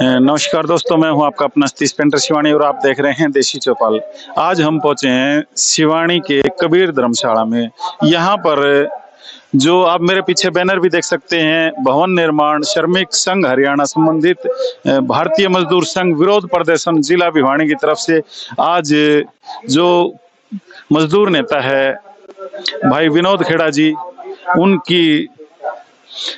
नमस्कार दोस्तों, मैं हूं आपका अपना सतीश पेंटर शिवानी और आप देख रहे हैं देसी चौपाल। आज हम पहुंचे हैं शिवानी के कबीर धर्मशाला में। यहां पर जो आप मेरे पीछे बैनर भी देख सकते हैं, भवन निर्माण श्रमिक संघ हरियाणा संबंधित भारतीय मजदूर संघ विरोध प्रदर्शन जिला भिवानी की तरफ से आज जो मजदूर नेता है भाई विनोद खेड़ा जी, उनकी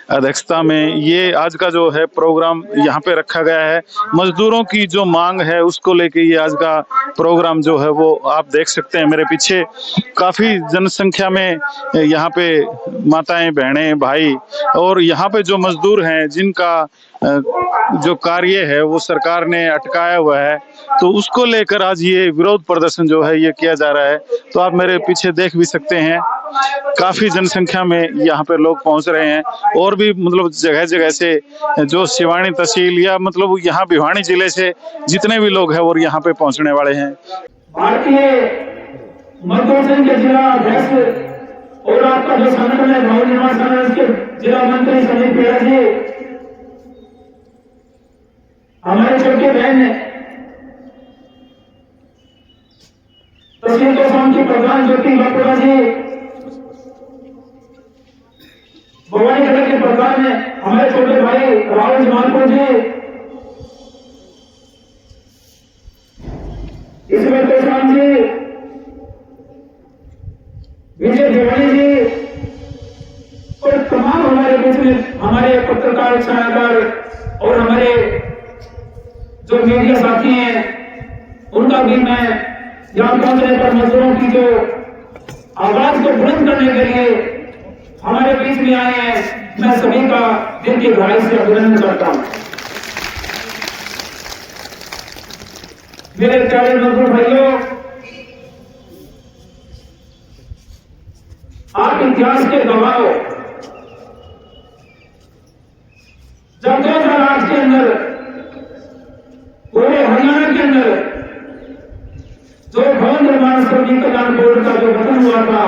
अध्यक्षता में ये आज का जो है प्रोग्राम यहाँ पे रखा गया है। मजदूरों की जो मांग है उसको लेके ये आज का प्रोग्राम जो है वो आप देख सकते हैं मेरे पीछे। काफी जनसंख्या में यहाँ पे माताएं, बहनें, भाई और यहाँ पे जो मजदूर हैं जिनका जो कार्य है वो सरकार ने अटकाया हुआ है, तो उसको लेकर आज ये विरोध प्रदर्शन जो है ये किया जा रहा है। तो आप मेरे पीछे देख भी सकते हैं, काफी जनसंख्या में यहाँ पे लोग पहुंच रहे हैं और भी मतलब जगह जगह से जो शिवानी तहसील या मतलब यहाँ भिवानी जिले से जितने भी लोग हैं वो यहाँ पे पहुंचने वाले हैं। भारतीय मजदूर संघ के जिला अध्यक्ष और आपका जो संगठन है भवन निर्माण संगठन के जिला मंत्री संजय पेड़ा जी, हमारे छोटे बहन तहसील कोसाम की प्रधान ज्योति बापुरा जी, भवानी जिले के प्रधान है हमारे छोटे भाई राहुल मानपुर जी, इसमें कोसाम जी, विजय भिवानी जी और तमाम हमारे बीच में हमारे पत्रकार, छायाकार और हमारे जो मीडिया साथी हैं, उनका भी मैं यहाँ पहुंचने पर मजदूरों की जो आवाज को बुलंद करने के लिए हमारे बीच में आए हैं, मैं सभी का दिल की गहराई से अभिनंदन करता हूं। मेरे प्यारे मजदूर भाइयों, आप इतिहास के गवाह हो। जब 2008 के अंदर पूरे हरियाणा के अंदर जो भवन निर्माण श्रमिक कल्याण बोर्ड का जो गठन हुआ था,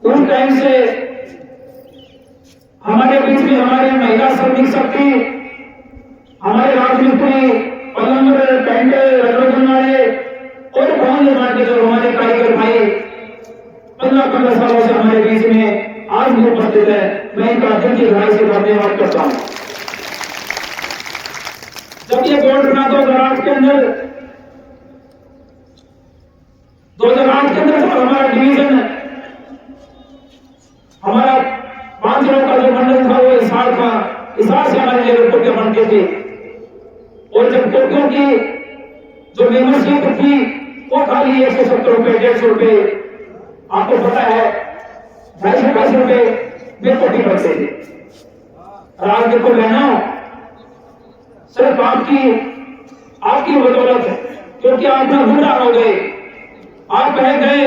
उस टाइम से हमारे बीच में हमारे महिला श्रमिक शक्ति, हमारे राजमिस्त्री, प्लम्बर, पेंटर, रंगों वाले और भवन निर्माण के जो हमारे कारीगर भाई 15 सालों से हमारे बीच में आज भी उपस्थित है, मैं इनका दिल की गहराई से धन्यवाद करता हूं। जब ये बोर्ड बना 2008 के अंदर जो हमारा डिवीजन हमारा 5 जिलों का जो मंडल था वो हिसार था, हिसार से हमारे लिए कोटियां बनती थी और जब कोटियों की जो मेंबरशिप थी वो खाली 170 रुपए, 150 रुपए, आपको पता है 250 रुपए में कोटी बनते थे। आज देखो बहनों, सिर्फ आपकी बदौलत है, क्योंकि आप ना गुमराह हो गए, आप बह गए,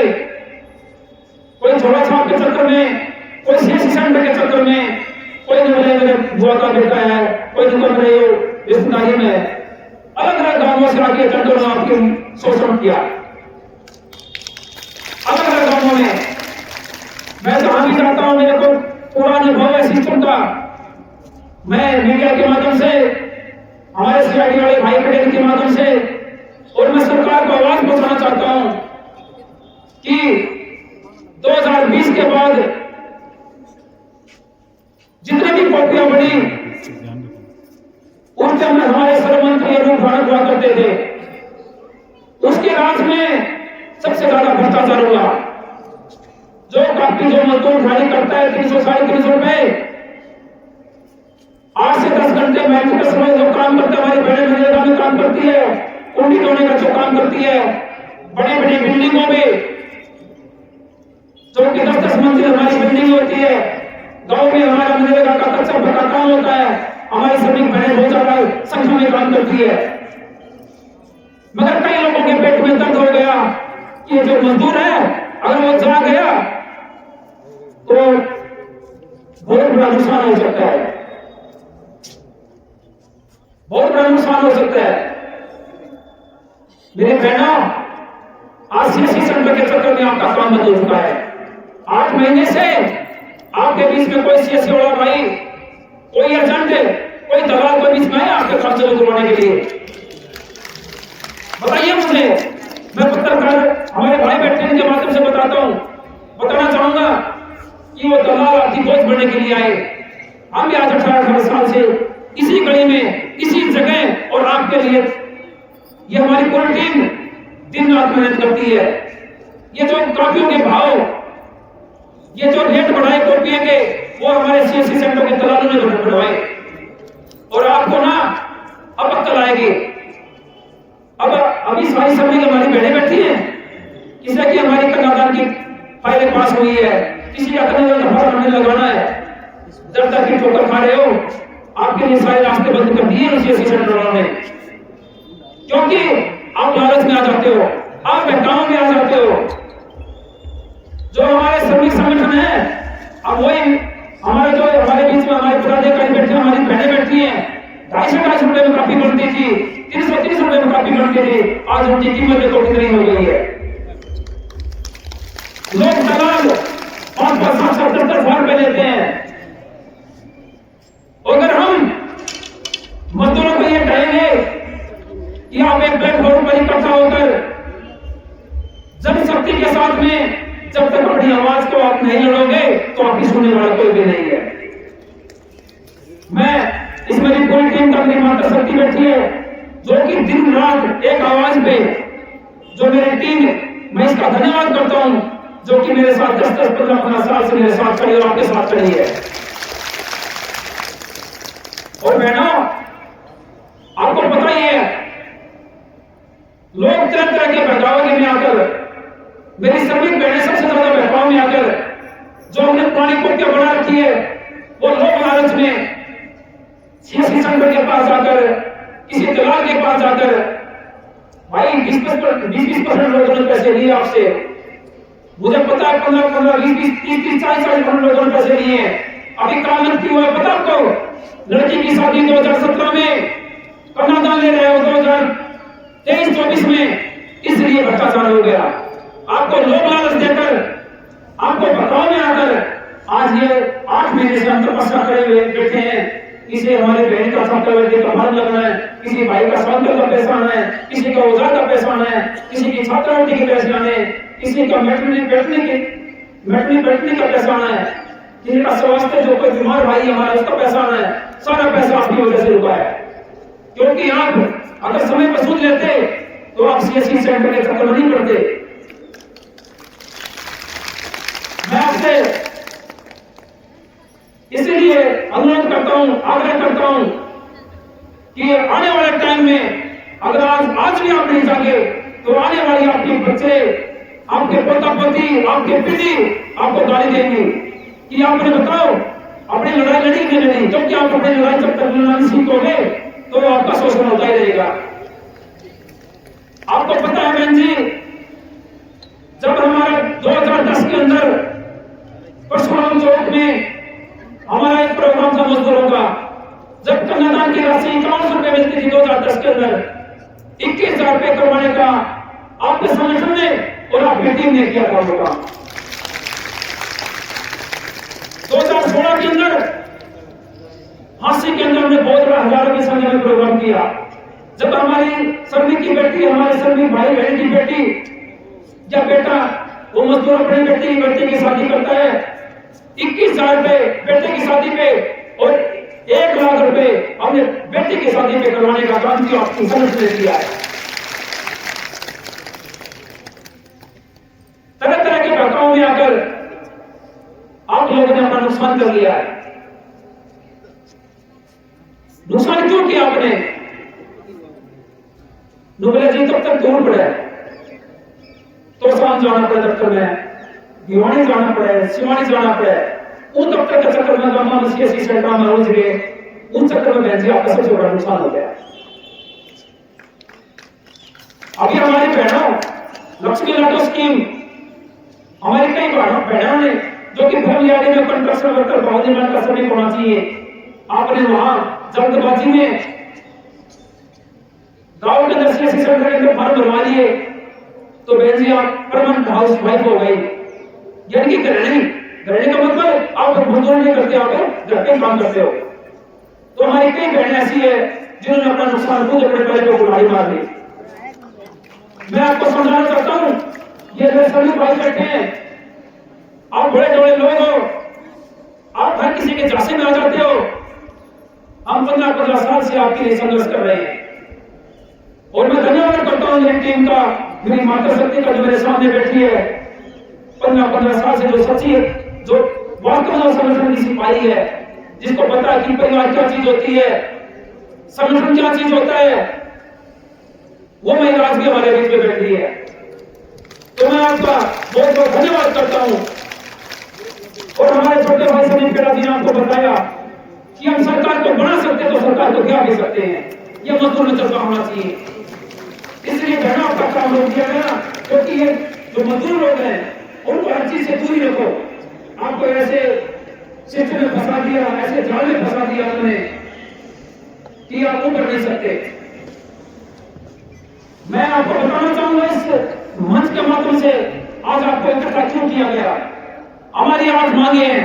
कोई छोड़ा छाप के चक्कर में, कोई सीएससी सेंटर के चक्कर में, कोई मेरे बुआ का बेटा है, कोई दुकान रहे हो रिश्तेदारी में, अलग अलग गांवों से आके चंदों ने आपकी शोषण किया, अलग अलग गांवों में। मैं जहां भी जाता हूं मेरे को पूरा अनुभव है सिस्टम का। मैं मीडिया के माध्यम से, हमारे सीआईडी वाले भाई खड़े के माध्यम से, और मैं सरकार को आवाज पहुंचाना चाहता हूं कि 2020 के बाद जितने भी कॉपियां बनी उनके अंदर हमारे श्रम मंत्री अनूप भारत हुआ करते थे, उसके राज में सबसे ज्यादा भ्रष्टाचार हुआ। जो कापी जो मजदूर जारी करता है 300 साढ़े 300 रुपए, 8 से 10 घंटे मेहनत के समय जो काम करते, हमारी बड़े मनरेगा में काम करती है, कुंडी ढोने का जो काम करती है, बड़ी बड़ी बिल्डिंगों में जो कि 10-10 मंजिल हमारी बिल्डिंग होती है, गांव में हमारा मनरेगा का कच्चा पक्का काम होता है, हमारी श्रमिक बहनें बहुत ज्यादा संख्या में काम करती है। मगर कई लोगों के पेट में दर्द हो गया कि जो मजदूर है अगर वो चला गया तो बहुत बड़ा नुकसान हो सकता है, बहुत बड़ा नुकसान हो सकता है। मेरे बहनों, आज सीएससी सेंटर के चक्कर में आपका काम बंद हो चुका है। 8 महीने से आपके बीच में कोई सीएससी वाला भाई, कोई एजेंट कोई दलाल कोई बीच में आया आपके काम चालू करवाने के लिए? बताइए मुझे। मैं पत्रकार हमारे भाई बैठे हैं के माध्यम से बताना चाहूंगा कि वो दलाल आपकी बोझ बढ़ने के लिए आए। हम भी आज 18 साल से इसी गली में, इसी जगह और आपके लिए ये हमारी पूरी टीम दिन रात मेहनत करती है। ये जो कॉपियों के भाव, ये जो रेट बढ़ाए कॉपियों के, वो हमारे सीएससी सेंटर के दलालों ने बढ़वाए। और आपको ना अब अक्ल आएगी। अब अभी सारी सभी हमारी बहनें बैठी हैं, किसी की हमारी कन्यादान की फाइलें पास हुई है, किसी का कन्यादान का फॉर्म हमने लगाना है, जब तक की ठोकर खा रहे हो आपके लिए सारे रास्ते बंद कर दिए सीएससी सेंटर वालों ने। क्योंकि आप लालच में आ जाते हो, आप बहकाओं में आ जाते हो। जो हमारे श्रमिक संगठन है, अब वही हमारे बीच में हमारे पदाधिकारी बैठे, हमारी बहनें बैठी हैं। 250 रुपए में काफी बनती थी, 330 रुपए में काफी बनती थी, आज उनकी कीमत तो कितनी हो गई है। लोग दलाल 5-5, 7-7, 10-10 रुपए लेते हैं। अगर हम मजदूरों को ये कहेंगे कि आप एक प्लेटफॉर्म पर इकट्ठा होकर जनशक्ति के साथ में जब तक अपनी आवाज को आप नहीं लड़ोगे तो आपकी सुनने वाला कोई भी नहीं है। मैं इस मेरी पूरी टीम का मेरी माता शक्ति बैठी है, जो कि दिन रात एक आवाज पे, जो मेरी टीम, मैं इसका धन्यवाद करता हूं, जो कि मेरे साथ 10-10, 15-15 साल से मेरे साथ खड़ी और आपके साथ खड़ी है। और बहनों, आपको पता ही है, लोग तरह तरह के बहकावे में आकर, मेरी सभी बहनें सबसे ज्यादा बहकाव में आकर, जो हमने पुरानी कोटियां बना रखी है, वो लोग लालच में सीएससी सेंटर के पास जाकर, किसी दलाल के पास जाकर, भाई 20-20% लोगों ने पैसे लिए आपसे। मुझे पता है 15-15, 20-20, 30-30, 40-40 लोगों ने पैसे लिए हैं। अभी कामत की हुआ है पता आपको? लड़की की शादी 2017 में, कन्यादान ले रहे हो 2023-24 में, इसलिए भ्रष्टाचार हो गया। आपको लोग लालच देकर, आपको बहकाव में आकर, आज ये 8 महीने से हम तपस्या करे हुए बैठे हैं। किसी हमारे बहन का छात्रवृत्ति का फॉर्म लगना है, किसी भाई का स्वास्थ्य का पैसा आना है, किसी का औजार का पैसा आना है, किसी की छात्रवृत्ति के पैसे आने, किसी का मैट्रिक बैठने का पैसा आना है, किसी का स्वास्थ्य, जो कोई बीमार भाई हमारा उसका पैसा आना है। सारा पैसा आपकी वजह से रुका है। क्योंकि आप अगर समय पर सूझ लेते तो आप सीएससी सेंटर के चक्कर में नहीं पड़ते। मैं आपसे इसीलिए अनुरोध करता हूं, आग्रह करता हूं कि आने वाले टाइम में अगर आज भी आप नहीं जागे तो आने वाली आपके बच्चे, आपके पोता पोती, आपके पीढ़ी आपको गाली देंगे कि आपने बताओ अपनी लड़ाई लड़ी कि नहीं लड़ी। क्योंकि आप अपनी लड़ाई जब तक लड़ना सीखोगे तो आपका शोषण होता ही रहेगा। आपको पता है बहन जी, जब हमारा 2010 के अंदर परशुराम चौक में हमारा एक प्रोग्राम था मजदूरों का, जब कन्यादान की राशि 51 रुपए मिलती थी 2010 के अंदर, 21,000 रुपए करवाने का आपके संगठन ने और आपकी टीम ने किया था होगा। 2016 के अंदर हांसी के अंदर हमने बहुत बड़ा हजारों की संख्या में प्रोग्राम किया। जब हमारी श्रमिक की बेटी, हमारे श्रमिक भाई बहन की बेटी या बेटा, वो मजदूर अपनी बेटी की शादी करता है, 21,000 रुपए बेटे की शादी पे और 1 लाख रुपए अपने बेटी की शादी पे करवाने का काम किया, आपकी संगठन ने किया है। तरह तरह के बहकावों में आकर आप लोगों ने अपना नुकसान कर लिया है। नुकसान क्यों किया आपने? नुबले जी तब तक दूर पड़े तो शाम जाना पड़े, दफ्तर में भिवानी जाना पड़े, सिवानी जाना पड़े, उन दफ्तर के चक्कर में गामा सीएससी सेंटर में रोज गए, उन चक्कर में बहन जी आपका सबसे बड़ा नुकसान हो गया। अभी हमारी बहनों लक्ष्मी लाडो स्कीम, हमारी कई बहनों ने जो कि भूमियारी में कंट्रक्शन वर्कर बहुत निर्माण का श्रमिक होना चाहिए, आपने वहां जल्दबाजी में गांव के अंदर सीएससी सेंटर के अंदर फॉर्म भरवा लिए, तो बहन जी आप परमानेंट हाउस वाइफ हो गई। यानी कि गृहिणी का मतलब आप मजदूर नहीं करते, आप घर पे काम करते हो। तो हमारी कई बहनें ऐसी है जिन्होंने अपना नुकसान खुद अपने पैर पे कुल्हाड़ी मार ली। मैं आपको समझाना चाहता हूं, ये मेरे सभी भाई बैठे हैं, आप बड़े बड़े लोग हो, आप हर किसी के झांसे में आ जाते हो। हम 15 साल से आपके लिए संघर्ष कर रहे हैं और मैं धन्यवाद करता हूं मेरी टीम का, मेरी माता शक्ति का जो मेरे सामने बैठी है। 15 साल से जो सच्ची है, जो वास्तव में संगठन की सिपाही है, जिसको पता है कि परिवार क्या चीज होती है, संगठन क्या चीज होता है, वो महिला आज भी हमारे बीच में बैठी है। तो मैं आपका बहुत बहुत धन्यवाद करता हूं। और हमारे छोटे भाई समीप पेड़ा जी ने आपको बताया कि हम सरकार को बना सकते तो सरकार को क्या दे सकते हैं, ये मजदूर नेतृत्व होना चाहिए। इसलिए बहनों आपका काम रोक दिया गया, क्योंकि ये जो मजदूर लोग हैं उनको हर चीज से दूरी रखो। आपको ऐसे सिस्टम में फंसा दिया, ऐसे जाल में फंसा दिया उन्होंने कि आप ऊपर नहीं सकते। मैं आपको बताना चाहूंगा इस मंच के माध्यम से आज आपको इकट्ठा क्यों किया गया। हमारी 8 मांगे हैं,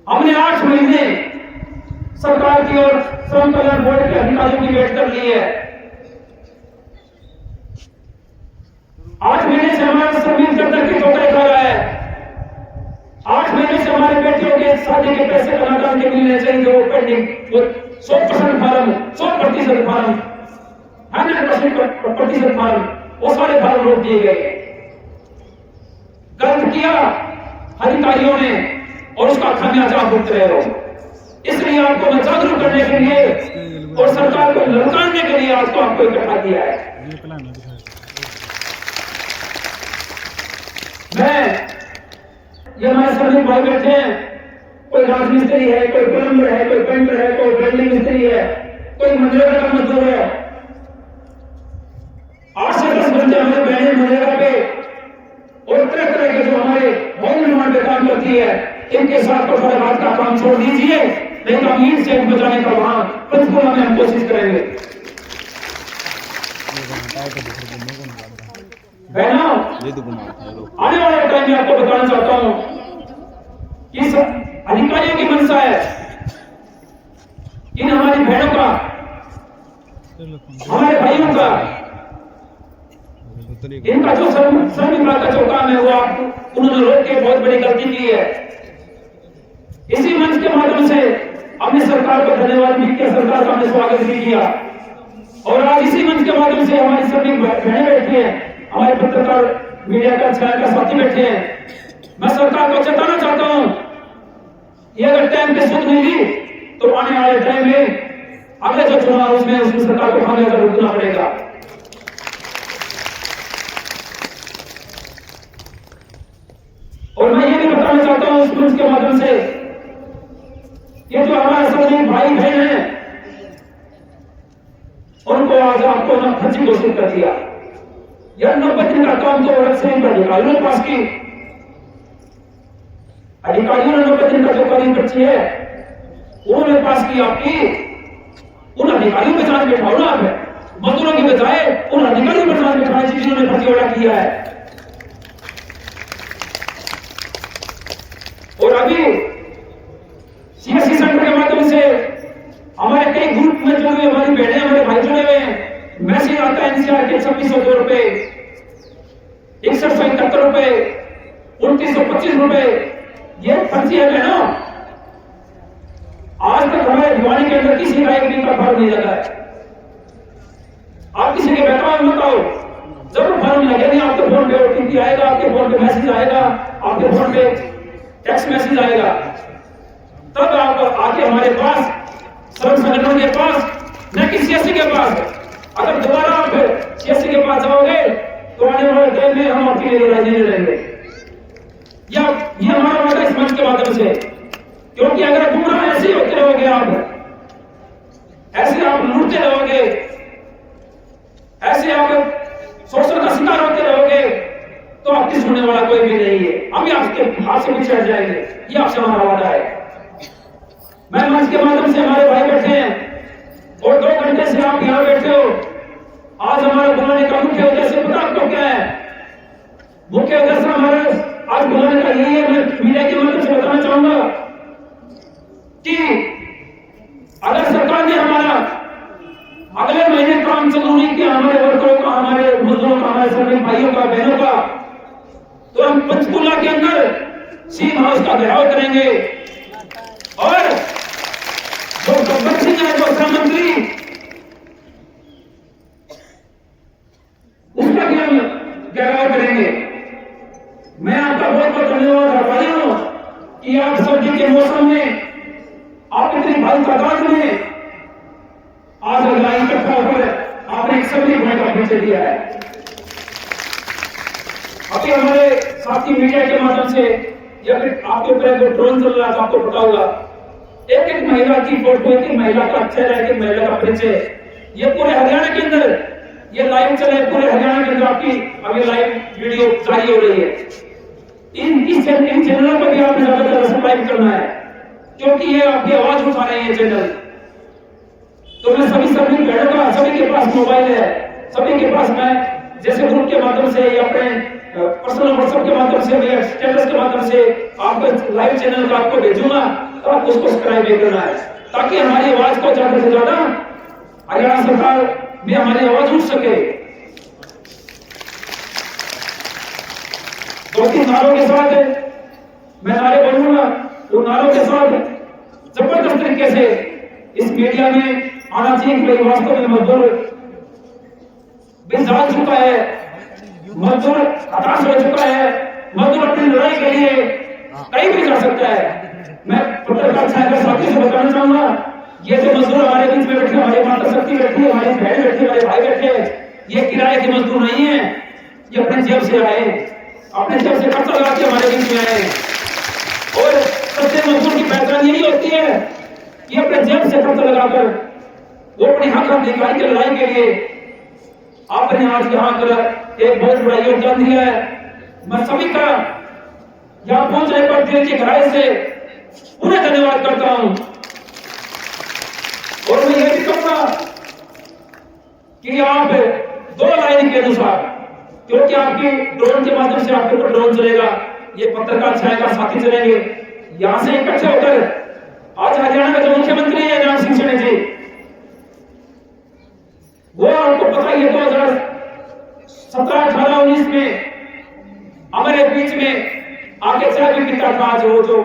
हमने 8 महीने सरकार की और श्रम कल्याण बोर्ड के अधिकारियों की वेट कर ली है। 8 महीने से हमारा श्रमिक दफ्तर की ठोकरें खा रहा है। 8 महीने से हमारे बेटियों के शादी के पैसे कलाकार के मिलने चाहिए, जो पेंडिंग, वो 100% फार्म, 100% फार्म, 100% फार्म, वो सारे फार्म रोक दिए गए। गलत किया अधिकारियों ने और उसका खामियाजा भुगत रहे हो। इसलिए आपको मैं जागरूक करने के लिए और सरकार को ललकारने के लिए आज को आपको इकट्ठा किया है। ये हमारे सभी भाई बैठे हैं, कोई राजमिस्त्री है, कोई प्लम्बर है, कोई पेंटर है, कोई बिल्डिंग मिस्त्री है, कोई मनरेगा का मजदूर है। 8 से 10 घंटे हमारे बहनें मनरेगा पे और तरह तरह के जो हमारे भवन निर्माण पे काम करती है, इनके साथ तो थोड़ा रात का काम छोड़ दीजिए, नहीं तो हम ईट से बचाने का वहां पंचकुला में हम कोशिश करेंगे। बहनों, आने वाले टाइम में आपको बताना चाहता हूं कि अधिकारियों की मंशा है इन हमारी बहनों का, हमारे भाइयों का, इनका जो श्रम विभाग का जो काम है वो उन्होंने रोक के बहुत बड़ी गलती की है। इसी मंच के माध्यम से हमने सरकार को धन्यवाद भी किया, सरकार का हमने स्वागत भी किया और आज इसी मंच के माध्यम से हमारी सभी बहनें बैठी हैं, हमारे पत्रकार मीडिया का छाया का साथी बैठे हैं। मैं सरकार को चेताना चाहता हूं कि अगर टाइम पे सुध नहीं दी तो आने वाले टाइम में अगले जो चुनाव उसमें सरकार को खामियाजा भुगतना पड़ेगा। और मैं ये भी बताना चाहता हूं इस मंच के माध्यम से, ये जो हमारे सभी भाई बहन हैं उनको आज आपको ना फर्जी घोषित कर दिया। यह 90 दिन का काम तो अधिकारियों ने पास की, अधिकारियों ने 90 दिन का जो करीब बच्ची है उन्होंने पास की आपकी। उन अधिकारियों के साथ बैठाओ ना, आप मजदूरों की बजाय उन अधिकारियों के साथ बैठाए जिन्होंने फर्जीवाड़ा किया है। और अभी सीएससी सेंटर के माध्यम से हमारे कई ग्रुप में जो हमारी बहनें हमारे भाई जुड़े हुए हैं, मैसेज आता है एनसीआर के 2602 रुपए, 6171 रुपए, 2925 रुपए, ये फर्जी है ना। आज तक हमारे भिवानी के अंदर किसी का 1 दिन का फॉर्म नहीं लगा है। आप किसी के बैठा मत आओ, जरूर फॉर्म लगे नहीं, आपके फोन पे ओटीपी आएगा, आपके फोन पे मैसेज आएगा, आपके फोन पे टेक्स्ट मैसेज आएगा, तब आप आके हमारे पास सर्व संगठन के पास, न कि सीएससी के पास। अगर दोबारा आप सीएससी के पास जाओगे तो आने वाले टाइम में हम आपके लिए लड़ाई नहीं लड़ेंगे। ये हमारा वादा इस मंच के माध्यम से, क्योंकि अगर गुमराह ऐसे ही होते रहोगे, आप ऐसे आप लूटते रहोगे, ऐसे आप शोषण का शिकार होते रहोगे, तो आपकी सुनने वाला कोई भी नहीं है। हम भी आपके हाथ से पिछड़ जाएंगे, ये आपसे हमारा वादा है। मैं मंच के माध्यम से हमारे भाई बैठे हैं और 2 घंटे से आप यहां बैठे हो। आज हमारा बुलाने का मुख्य उद्देश्य पता आपको क्या है? मुख्य उद्देश्य हमारा आज बुलाने का यही है। मैं मीडिया के माध्यम से बताना चाहूंगा कि सीम हाउस का घेराव करेंगे और जो गब्बर सिंह है दूसरा मंत्री, उसका भी हम घेराव करेंगे। मैं आपका बहुत बहुत धन्यवाद भाई हूं कि आप सर्दी के मौसम में आप इतनी भारी तादाद में आज लाइन इकट्ठा होकर आपने एक सभी पॉइंट का परिचय दिया है। अभी हमारे साथी मीडिया के माध्यम से या फिर आपके ऊपर जो ड्रोन चल रहा था आपको पता होगा, एक एक महिला की फोटो, एक एक महिला का चेहरा, एक एक महिला का परिचय, ये पूरे हरियाणा के अंदर ये लाइव चले, पूरे हरियाणा के अंदर आपकी अभी लाइव वीडियो जारी हो रही है। इन चैनलों पर भी आपने ज्यादातर सब्सक्राइब करना है क्योंकि ये आपकी आवाज उठा रहे हैं चैनल। तो मैं सभी बहनों का, सभी के पास मोबाइल है, सभी के पास मैं जैसे ग्रुप के माध्यम से या अपने पर्सनल व्हाट्सएप के माध्यम से या स्टेटस के माध्यम से आपको लाइव चैनल का आपको भेजूंगा, तो आपको उसको सब्सक्राइब भी करना है ताकि हमारी आवाज को ज्यादा से ज्यादा हरियाणा सरकार में हमारी आवाज उठ सके। दो तीन नारों के साथ मैं नारे बोलूंगा, तो नारों के साथ जबरदस्त तरीके से इस मीडिया में आना चाहिए कि वास्तव में मजदूर बेजान चुका है, मजदूर हताश हो चुका है, मजदूर अपनी लड़ाई के लिए कहीं भी जा सकता है। मैं पत्रकार छाया साथी से बताना चाहूंगा, ये जो मजदूर हमारे बीच में बैठे, हमारी माता शक्ति बैठी है, हमारी बहन बैठी, हमारे भाई बैठे, ये किराए के मजदूर नहीं है, ये अपने जेब से आए, अपने जेब से खर्चा लगा के हमारे बीच में आए। और सच्चे मजदूर की पहचान यही होती है कि अपने जेब से खर्चा लगाकर वो अपने हक अधिकार की लड़ाई के लिए आपने आज यहाँ पर एक बहुत बड़ा योगदान दिया है। मैं सभी का यहाँ पहुंचने पर दिल की गहराई से उन्हें धन्यवाद करता हूं। और मैं ये भी कहूंगा कि आप दो लाइन के अनुसार, क्योंकि आपकी ड्रोन के माध्यम से आपके ऊपर ड्रोन चलेगा, ये पत्रकार छाया का साथी चलेंगे, यहां से इकट्ठे होकर आज हरियाणा का जो मुख्यमंत्री है राम सिंह सैनी जी, वो आपको पता ही है 2017, 18, 19 में हमारे बीच में आगे चाय भी पीता था। जो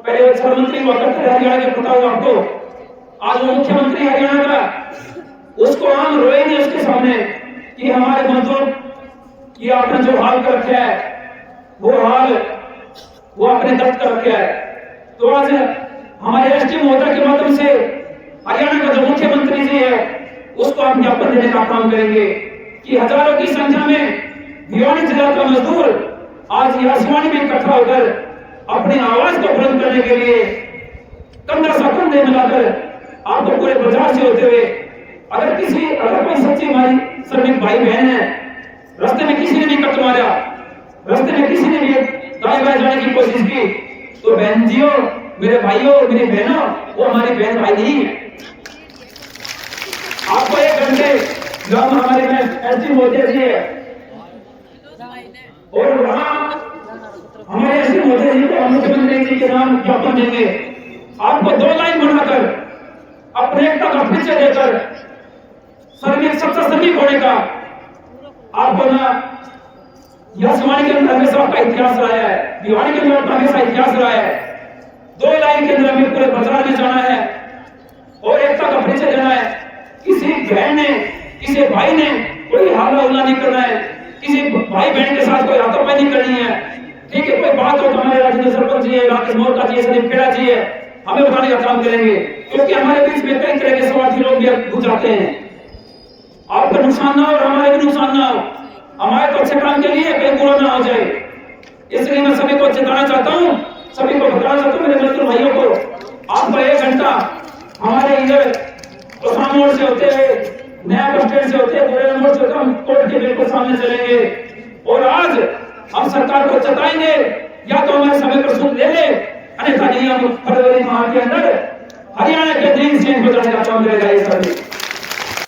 पहले श्रम मंत्री हुआ करते थे हरियाणा के, पता होगा आपको, आज वो मुख्यमंत्री हरियाणा का, उसको हम रोए नहीं उसके सामने कि हमारे मजदूर ये आपने जो हाल कर रखा है वो हाल वो अपने दर्द कर रखा है। तो आज हमारे एसटी महोदय के माध्यम से हरियाणा का जो मुख्यमंत्री जी है उसको हम ज्ञापन देने का काम करेंगे कि हजारों की संख्या में भिवानी जिला का मजदूर आज यहाँ सिवानी में इकट्ठा होकर अपनी आवाज को बुलंद करने के लिए कंधा सा कंधे मिलाकर आपको पूरे बाजार से होते हुए, अगर कोई सच्ची हमारी श्रमिक भाई बहन है, रास्ते में किसी ने भी कट मारा, रास्ते में किसी ने भी दाएं बाएं जाने की कोशिश की, तो बहन जियो, मेरे भाइयों, मेरी बहनों, वो हमारी बहन भाई नहीं है। आपको 1 घंटे जो हमारे में एसटी मोदी जी है और वहां हमारे एसटी मोदी जी को हम मुख्यमंत्री जी के नाम ज्ञापन देंगे। आपको 2 लाइन बनाकर अपने एकता का परिचय देकर श्रमिक सबसे श्रमिक होने का आपको ना, यह सिवानी के अंदर हमेशा आपका इतिहास रहा है, भिवानी के अंदर हमेशा इतिहास रहा है। 2 लाइन के अंदर हमें पूरे बाजार में जाना है और एकता का परिचय देना है। किसी बहन ने, किसी भाई ने कोई हाला उल्ला नहीं करना है, किसी भाई बहन के साथ कोई हाथोपाई नहीं करनी है। ठीक है, कोई बात हो तो हमारे राजेंद्र सरपंच जी है, राकेश मोहता जी है, संदीप खेड़ा जी है, हमें बताने का काम करेंगे, क्योंकि हमारे बीच में कई तरह के स्वार्थी लोग भी घुस जाते हैं। आपका नुकसान ना हो और हमारे भी नुकसान ना हो, हमारे तो अच्छे काम के लिए कहीं बुरा ना हो जाए। इसलिए मैं सभी को चेताना चाहता हूँ, सभी को बताना चाहता हूँ, मेरे मजदूर भाइयों को, आपको 1 घंटा हमारे इधर मोड़ से होते हुए, नया बस स्टैंड से होते हुए, मोड़ से होते हम कोर्ट के बिल्कुल सामने चलेंगे और आज हम सरकार को चेताएंगे, या तो हमारे समय पर सुन ले ले, अन्यथा नहीं हम फरवरी माह के अंदर हरियाणा के ड्रीम चेंज बचाने का काम करेगा ये सभी।